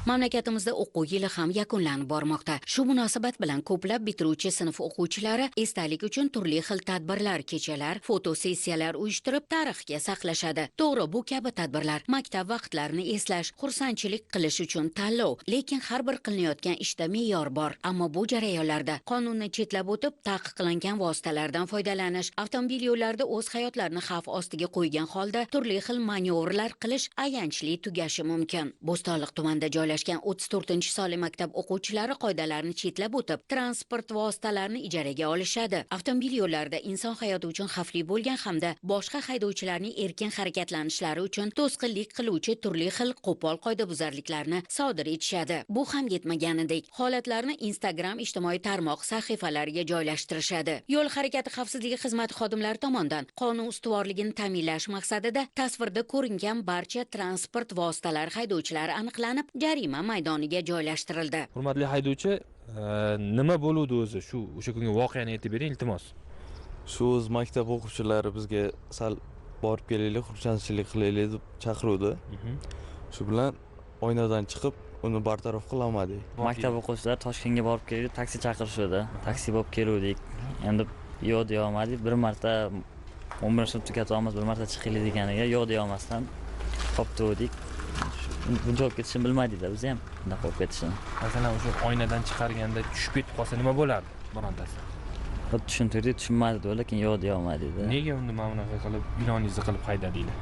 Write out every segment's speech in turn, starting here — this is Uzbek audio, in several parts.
Mamlakatimizda o'quv yili ham yakunlanib bormoqda. Shu munosabat bilan ko'plab bitiruvchi sinf o'quvchilari esdalik uchun turli xil tadbirlar, kechalar, fotosessiyalar uyushtirib tarixga saqlashadi. To'g'ri, bu kabi tadbirlar maktab vaqtlarini eslash, xursandchilik qilish uchun tanlov, lekin har bir qilinayotgan ishda me'yor bor. Ammo bu jarayonlarda qonunni chetlab o'tib, taqiqlangan vositalardan foydalanish, avtomobil yo'llarida o'z hayotlarini xavf ostiga qo'ygan holda turli xil manyovrlar qilish ayanchli tugashi mumkin. Bo'stonliq tumanida joylashgan 34-sonli maktab o'quvchilari qoidalarni chetlab o'tib, transport vositalarini ijaraga olishadi. Avtomobil yo'llarida inson hayoti uchun xavfli bo'lgan hamda boshqa haydovchilarning erkin harakatlanishlari uchun to'sqinlik qiluvchi turli xil qo'pol qoidabuzarliklarni sodir etishadi. Bu ham yetmaganidek, holatlarni Instagram ijtimoiy tarmoq sahifalariga joylashtirishadi. Yo'l harakati xavfsizligi xizmati xodimlari tomonidan qonun ustuvorligini ta'minlash maqsadida tasvirda ko'ringan barcha transport vositalari haydovchilari aniqlanib, jarima maydoniga joylashtirildi. Hurmatli haydovchi, nima bo'ldi o'zi? O'sha kungi voqeani aytib bering, iltimos. Shu o'z maktab o'quvchilari bizga sal borib kelaylik, xursandchilik qilaylik deb chaqiruvdi. Shu bilan oynadan chiqib, uni bartaraf qila olmadik. Maktab o'quvchilari Toshkentga borib kelaylik, taksi chaqirishdi. Taksi bo'lib keluvdik. Endi yo'q deya olmadik. Bir marta 11 sinf tugatamiz, bir marta chiqaylik deganiga yo'q deya olmasdan qoptirdik. Buncha olib ketishini bilmaydik-da, biz ham bunaqa olib ketishini. Masalan, o'sha oynadan chiqarganda tushib ketib qolsa nima bo'lardi birontasi? Tushuntirdik, tushunmadi, lekin yo'q deya olmadik-da. Nega unda mana bunaqa qilib, iloningizga qilib haydadinglar?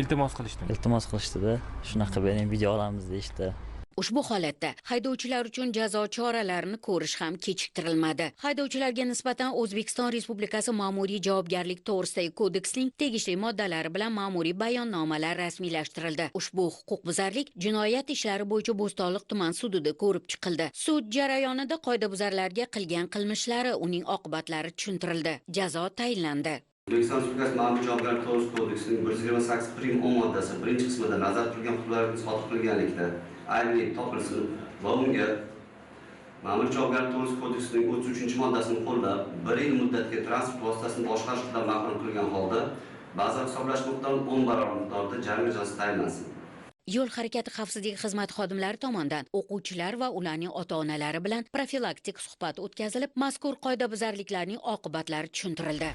Iltimos qilishdimi? Iltimos qilishdi-da, shunaqa bering, video olamiz deyishdi. Ushbu holatda haydovchilar uchun jazo choralarini ko'rish ham kechiktirilmadi. Haydovchilarga nisbatan O'zbekiston Respublikasi Ma'muriy javobgarlik to'g'risidagi kodeksning tegishli moddalari bilan ma'muriy bayonnomalar rasmiylashtirildi. Ushbu huquqbuzarlik jinoyat ishlari bo'yicha Bo'stonliq tuman sudida ko'rib chiqildi. Sud jarayonida qoidabuzarlarga qilgan qilmishlari, uning oqibatlari tushuntirildi. Jazo tayinlandi. O'zbekiston Respublikasi Ma'muriy javobgarlik to'g'risida kodeksining 128 moddasi birinchi qismida nazarda tutilgan huquqlarni sodir qilganlikda aybli topilsin va unga Ma'muriy javobgarlik to'g'risida kodeksining 33-moddasini qo'llab, 1 yil muddatga transport vositasini boshqarishdan mahrum qilgan holda ba'zi hisoblash miqdoridan 10 barobar miqdorda jarima jazosi tayinlansin. Yo'l harakati xavfsizligi xizmati xodimlari tomonidan o'quvchilar va ularning ota-onalari bilan profilaktik suhbat o'tkazilib, mazkur qoidabuzarliklarning oqibatlari tushuntirildi.